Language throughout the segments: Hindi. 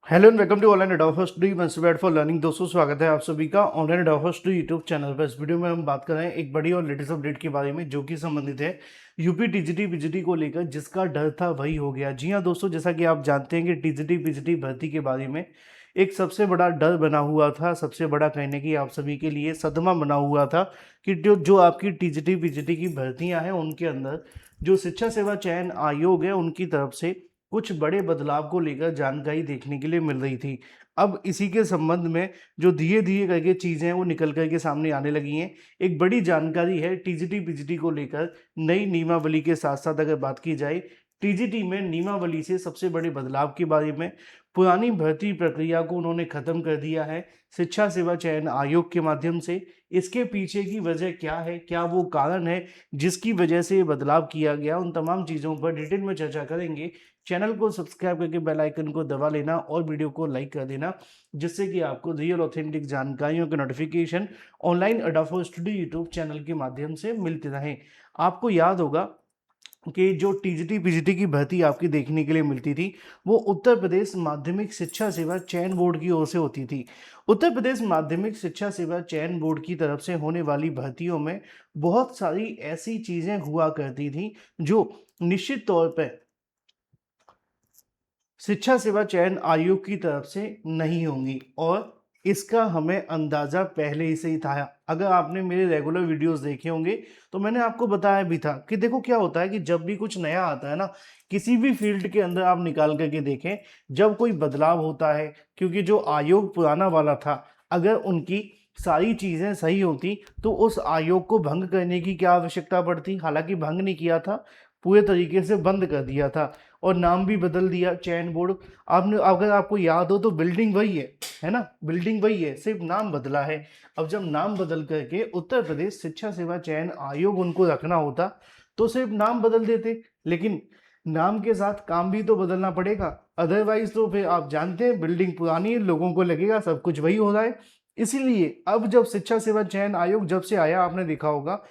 Hello and welcome to online Adofer studio मैं फॉर लर्निंग। दोस्तों स्वागत है आप सभी का online Adofer studio YouTube channel पर। इस वीडियो में हम बात कर रहे हैं एक बड़ी और लेटेस्ट अपडेट के बारे में जो कि संबंधित है यूपी टीजीटी पीजीटी को लेकर। जिसका डर था वही हो गया। जी हाँ दोस्तों, जैसा कि आप जानते हैं कि टीजीटी पीजीटी भर्ती के बारे में एक सबसे बड़ा डर बना हुआ था, सबसे बड़ा कहने की आप सभी के लिए सदमा बना हुआ था कि जो आपकी टीजीटी पीजीटी की भर्तियां हैं उनके अंदर जो शिक्षा सेवा चयन आयोग है उनकी तरफ से कुछ बड़े बदलाव को लेकर जानकारी देखने के लिए मिल रही थी। अब इसी के संबंध में जो धीरे धीरे करके चीज़ें हैं वो निकल करके सामने आने लगी हैं। एक बड़ी जानकारी है टीजीटी पीजीटी को लेकर। नई नियमावली के साथ साथ अगर बात की जाए टीजीटी में नियमावली से सबसे बड़े बदलाव के बारे में, पुरानी भर्ती प्रक्रिया को उन्होंने खत्म कर दिया है शिक्षा सेवा चयन आयोग के माध्यम से। इसके पीछे की वजह क्या है, क्या वो कारण है जिसकी वजह से ये बदलाव किया गया, उन तमाम चीज़ों पर डिटेल में चर्चा करेंगे। चैनल को सब्सक्राइब करके बेल आइकन को दबा लेना और वीडियो को लाइक कर देना, जिससे कि आपको रियल ऑथेंटिक जानकारियों के notification online Adafo studio YouTube channel के माध्यम से मिलते रहें। आपको याद होगा कि जो टीजीटी पीजीटी की भर्ती आपकी देखने के लिए मिलती थी वो उत्तर प्रदेश माध्यमिक शिक्षा सेवा चयन बोर्ड की ओर से होती थी। उत्तर प्रदेश माध्यमिक शिक्षा सेवा चयन बोर्ड की तरफ से होने वाली भर्तियों में बहुत सारी ऐसी चीज़ें हुआ करती थी जो निश्चित तौर पर शिक्षा सेवा चयन आयोग की तरफ से नहीं होंगी, और इसका हमें अंदाज़ा पहले ही से ही था। अगर आपने मेरे रेगुलर वीडियोस देखे होंगे तो मैंने आपको बताया भी था कि देखो क्या होता है कि जब भी कुछ नया आता है ना, किसी भी फील्ड के अंदर आप निकाल करके देखें, जब कोई बदलाव होता है, क्योंकि जो आयोग पुराना वाला था अगर उनकी सारी चीज़ें सही होती तो उस आयोग को भंग करने की क्या आवश्यकता पड़ती। हालांकि भंग नहीं किया था, पूरे तरीके से बंद कर दिया था और नाम भी बदल दिया चयन बोर्ड। आपने अगर आपको याद हो तो बिल्डिंग वही है ना, बिल्डिंग वही है, सिर्फ नाम बदला है। अब जब नाम बदल करके उत्तर प्रदेश शिक्षा सेवा चयन आयोग उनको रखना होता तो सिर्फ नाम बदल देते, लेकिन नाम के साथ काम भी तो बदलना पड़ेगा। अदरवाइज तो फिर आप जानते हैं बिल्डिंग पुरानी है, लोगों को लगेगा सब कुछ वही हो रहा है। इसीलिए अब जब शिक्षा सेवा चयन आयोग जब से आया, आपने देखा होगा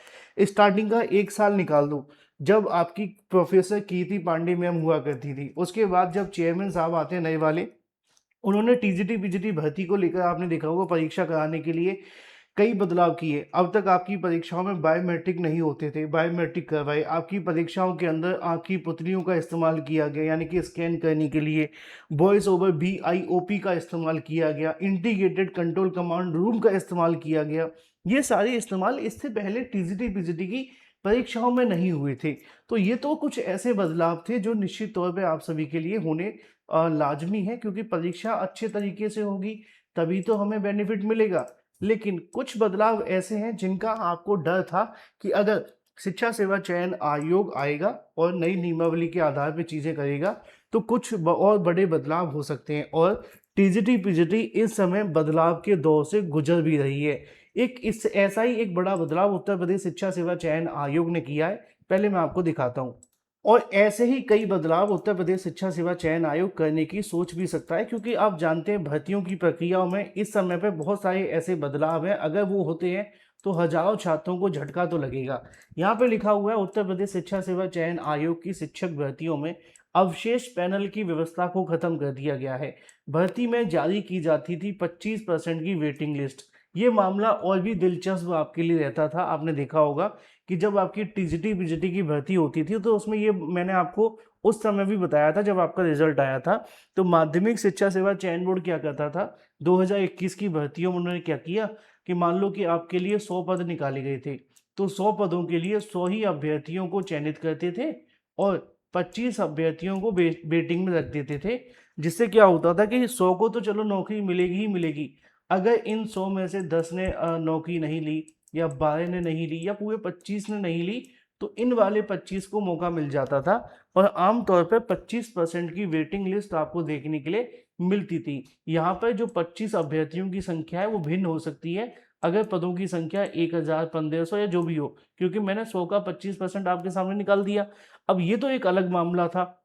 स्टार्टिंग का एक साल निकाल दो जब आपकी प्रोफेसर कीर्ति पांडे मैम हुआ करती थी, उसके बाद जब चेयरमैन साहब आते हैं नए वाले, उन्होंने टीजीटी पीजीटी भर्ती को लेकर आपने देखा होगा परीक्षा कराने के लिए कई बदलाव किए। अब तक आपकी परीक्षाओं में बायोमेट्रिक नहीं होते थे, बायोमेट्रिक करवाए। आपकी परीक्षाओं के अंदर आपकी पुतलियों का इस्तेमाल किया गया, यानी कि स्कैन करने के लिए वॉइस ओवर BIOP का इस्तेमाल किया गया, इंटीग्रेटेड कंट्रोल कमांड रूम का इस्तेमाल किया गया। ये सारे इस्तेमाल इससे पहले टीजीटी पीजीटी की परीक्षाओं में नहीं हुए थे। तो ये तो कुछ ऐसे बदलाव थे जो निश्चित तौर पर आप सभी के लिए होने लाजमी है, क्योंकि परीक्षा अच्छे तरीके से होगी तभी तो हमें बेनिफिट मिलेगा। लेकिन कुछ बदलाव ऐसे हैं जिनका आपको डर था कि अगर शिक्षा सेवा चयन आयोग आएगा और नई नियमावली के आधार पर चीज़ें करेगा तो कुछ और बड़े बदलाव हो सकते हैं। और टीजीटी पीजीटी इस समय बदलाव के दौर से गुजर भी रही है। एक इस ऐसा ही एक बड़ा बदलाव उत्तर प्रदेश शिक्षा सेवा चयन आयोग ने किया है, पहले मैं आपको दिखाता हूँ। और ऐसे ही कई बदलाव उत्तर प्रदेश शिक्षा सेवा चयन आयोग करने की सोच भी सकता है, क्योंकि आप जानते हैं भर्तियों की प्रक्रियाओं में इस समय पे बहुत सारे ऐसे बदलाव हैं, अगर वो होते हैं तो हजारों छात्रों को झटका तो लगेगा। यहाँ पे लिखा हुआ है उत्तर प्रदेश शिक्षा सेवा चयन आयोग की शिक्षक भर्तियों में अवशेष पैनल की व्यवस्था को खत्म कर दिया गया है। भर्ती में जारी की जाती थी 25% की वेटिंग लिस्ट। ये मामला और भी दिलचस्प आपके लिए रहता था। आपने देखा होगा कि जब आपकी टीजीटी पीजीटी की भर्ती होती थी तो उसमें ये मैंने आपको उस समय भी बताया था जब आपका रिजल्ट आया था। तो माध्यमिक शिक्षा सेवा चयन बोर्ड क्या करता था, 2021 की भर्तियों में उन्होंने क्या किया कि मान लो कि आपके लिए 100 पद निकाले गए थे, तो 100 पदों के लिए 100 ही अभ्यर्थियों को चयनित करते थे और 25 अभ्यर्थियों को वेटिंग में रख देते थे। जिससे क्या होता था कि 100 को तो चलो नौकरी मिलेगी ही मिलेगी, अगर इन 100 में से 10 ने नौकरी नहीं ली या 12 ने नहीं ली या पूरे 25 ने नहीं ली, तो इन वाले 25 को मौका मिल जाता था। और आमतौर पर 25% की वेटिंग लिस्ट आपको देखने के लिए मिलती थी। यहाँ पर जो 25 अभ्यर्थियों की संख्या है वो भिन्न हो सकती है अगर पदों की संख्या 1000 1500 या जो भी हो, क्योंकि मैंने 100 का 25% आपके सामने निकाल दिया। अब ये तो एक अलग मामला था,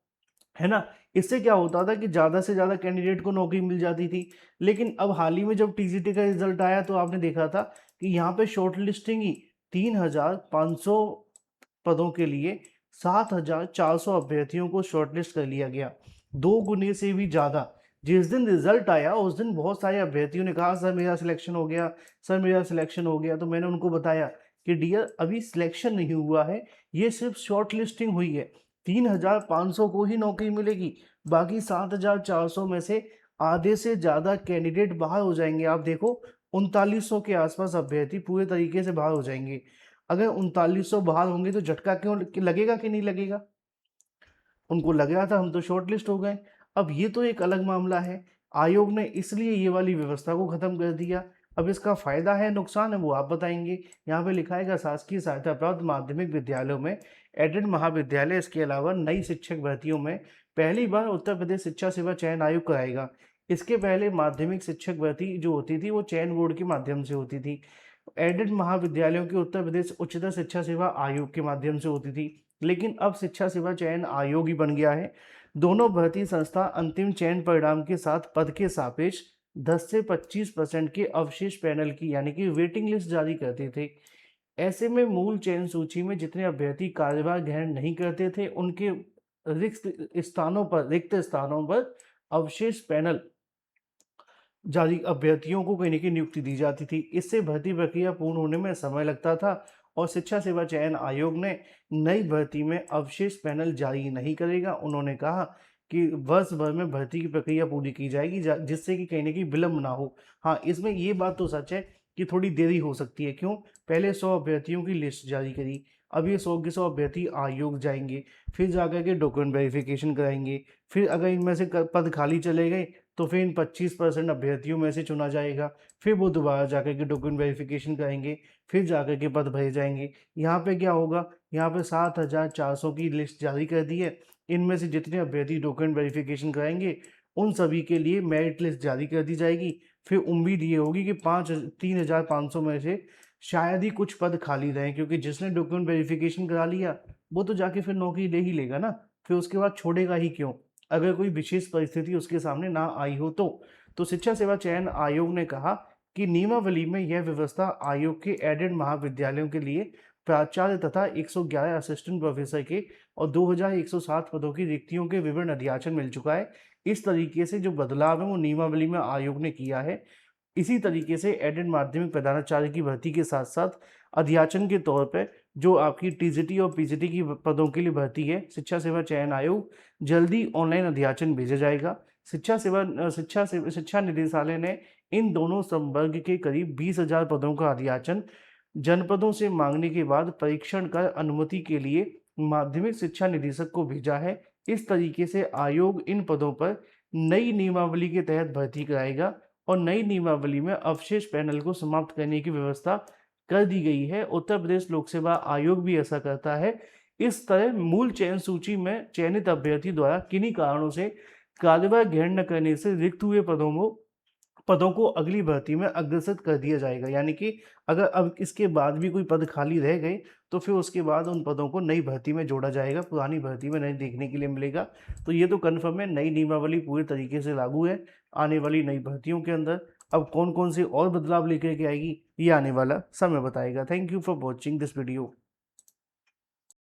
है ना। इससे क्या होता था कि ज़्यादा से ज़्यादा कैंडिडेट को नौकरी मिल जाती थी। लेकिन अब हाल ही में जब टीजीटी का रिजल्ट आया तो आपने देखा था कि यहाँ पे शॉर्ट लिस्टिंग ही 3500 पदों के लिए 7400 अभ्यर्थियों को शॉर्टलिस्ट कर लिया गया, 2 गुने से भी ज़्यादा। जिस दिन रिजल्ट आया उस दिन बहुत सारे अभ्यर्थियों ने कहा सर मेरा सिलेक्शन हो गया, सर मेरा सिलेक्शन हो गया। तो मैंने उनको बताया कि डियर अभी सिलेक्शन नहीं हुआ है, ये सिर्फ शॉर्ट लिस्टिंग हुई है। 3,500 को ही नौकरी मिलेगी, बाकी 7,400 में से आधे से ज़्यादा कैंडिडेट बाहर हो जाएंगे। आप देखो 3900 के आसपास अभ्यर्थी पूरे तरीके से बाहर हो जाएंगे। अगर 3900 बाहर होंगे तो झटका क्यों लगेगा कि नहीं लगेगा? उनको लग रहा था हम तो शॉर्ट लिस्ट हो गए। अब ये तो एक अलग मामला है। आयोग ने इसलिए ये वाली व्यवस्था को खत्म कर दिया। अब इसका फायदा है नुकसान है वो आप बताएंगे। यहाँ पे लिखा है शासकीय सहायता प्राप्त माध्यमिक विद्यालयों में एडेड महाविद्यालय इसके अलावा नई शिक्षक भर्तियों में पहली बार उत्तर प्रदेश शिक्षा सेवा चयन आयोग कराएगा। इसके पहले माध्यमिक शिक्षक भर्ती जो होती थी वो चयन बोर्ड के माध्यम से होती थी। एडेड महाविद्यालयों की उत्तर प्रदेश उच्चतर शिक्षा सेवा आयोग के माध्यम से होती थी, लेकिन अब शिक्षा सेवा चयन आयोग ही बन गया है। दोनों भर्ती संस्था अंतिम चयन परिणाम के साथ पद के सापेक्ष 10 से 25% के अवशेष पैनल की यानी कि वेटिंग लिस्ट जारी करते थे। ऐसे में मूल चयन सूची में जितने अभ्यर्थी कार्यभार ग्रहण नहीं करते थे उनके रिक्त स्थानों पर अवशेष पैनल जारी अभ्यर्थियों को कहीं न कहीं नियुक्ति दी जाती थी। इससे भर्ती प्रक्रिया पूर्ण होने में समय लगता था और शिक्षा सेवा चयन आयोग ने नई भर्ती में अवशेष पैनल जारी नहीं करेगा। उन्होंने कहा कि वर्ष भर में भर्ती की प्रक्रिया पूरी की जाएगी जिससे कि कहीं न कहीं विलंब ना हो। हाँ, इसमें ये बात तो सच है कि थोड़ी देरी हो सकती है। क्यों? पहले 100 अभ्यर्थियों की लिस्ट जारी करी, अब ये 100 के 100 अभ्यर्थी आयोग जाएँगे, फिर जाकर के डॉक्यूमेंट वेरिफिकेशन कराएँगे, फिर अगर इनमें से क पद खाली चले गए तो फिर इन 25% अभ्यर्थियों में से चुना जाएगा। फिर वो दोबारा जाकर के डॉक्यूमेंट वेरिफिकेशन कराएँगे, फिर जाकर के पद भरे जाएँगे। यहाँ पे क्या होगा, यहाँ पे 7,400 की लिस्ट जारी कर दी है। इनमें से जितने अभ्यर्थी डॉक्यूमेंट वेरिफिकेशन कराएँगे, उन सभी के लिए मेरिट लिस्ट जारी कर दी जाएगी। फिर उम्मीद ये होगी कि 3,500 में से शायद ही कुछ पद खाली रहें, क्योंकि जिसने डॉक्यूमेंट वेरिफिकेशन करा लिया, वो तो जाके फिर नौकरी ले ही लेगा ना, फिर उसके बाद छोड़ेगा ही क्यों? अगर कोई विशेष परिस्थिति उसके सामने ना आई हो तो। तो शिक्षा सेवा चयन आयोग ने कहा कि नियमावली में यह व्यवस्था आयोग के एडेड महाविद्यालयों के लिए प्राचार्य तथा 111 असिस्टेंट प्रोफेसर के और 2,107 पदों की रिक्तियों के विवरण अध्याचन मिल चुका है। इस तरीके से जो बदलाव है वो नियमावली में आयोग ने किया है। इसी तरीके से एडेड माध्यमिक प्रधानाचार्य की भर्ती के साथ-साथ अध्याचन के तौर पे जो आपकी टीजीटी और पीजीटी की पदों के लिए भर्ती है, शिक्षा सेवा चयन आयोग जल्दी ऑनलाइन अध्याचन भेजा जाएगा। शिक्षा निदेशालय ने इन दोनों संवर्ग के करीब 20,000 पदों का अध्याचन जनपदों से मांगने के बाद परीक्षण कर अनुमति के लिए माध्यमिक शिक्षा निदेशक को भेजा है। इस तरीके से आयोग इन पदों पर नई नियमावली के तहत भर्ती कराएगा और नई नियमावली में अवशेष पैनल को समाप्त करने की व्यवस्था कर दी गई है। उत्तर प्रदेश लोक सेवा आयोग भी ऐसा करता है। इस तरह मूल चयन सूची में चयनित अभ्यर्थी द्वारा किन्हीं कारणों से कार्यभार ग्रहण न करने से रिक्त हुए पदों को अगली भर्ती में अग्रसित कर दिया जाएगा। यानी कि अगर अब इसके बाद भी कोई पद खाली रह गए तो फिर उसके बाद उन पदों को नई भर्ती में जोड़ा जाएगा, पुरानी भर्ती में नहीं देखने के लिए मिलेगा। तो ये तो कन्फर्म है, नई नियमावली पूरी तरीके से लागू है आने वाली नई भर्तियों के अंदर। अब कौन-कौन से और बदलाव लेकर के आएगी, ये आने वाला समय बताएगा। Thank you for watching this video.